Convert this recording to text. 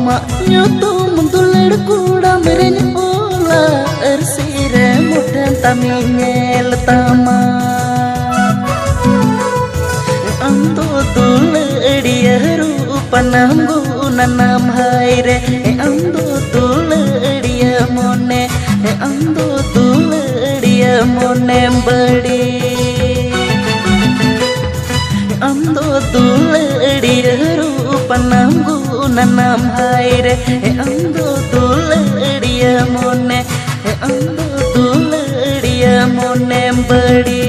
mak nyoto muntuler kuda merenya ola ersire mudan taminya letama anto tuledia rupa namgu nanam haire anto tuledia mone anto tuledia mone badi anto tuledia rupa namgu nanam haire ando tuledia mone ando tuledia mone badi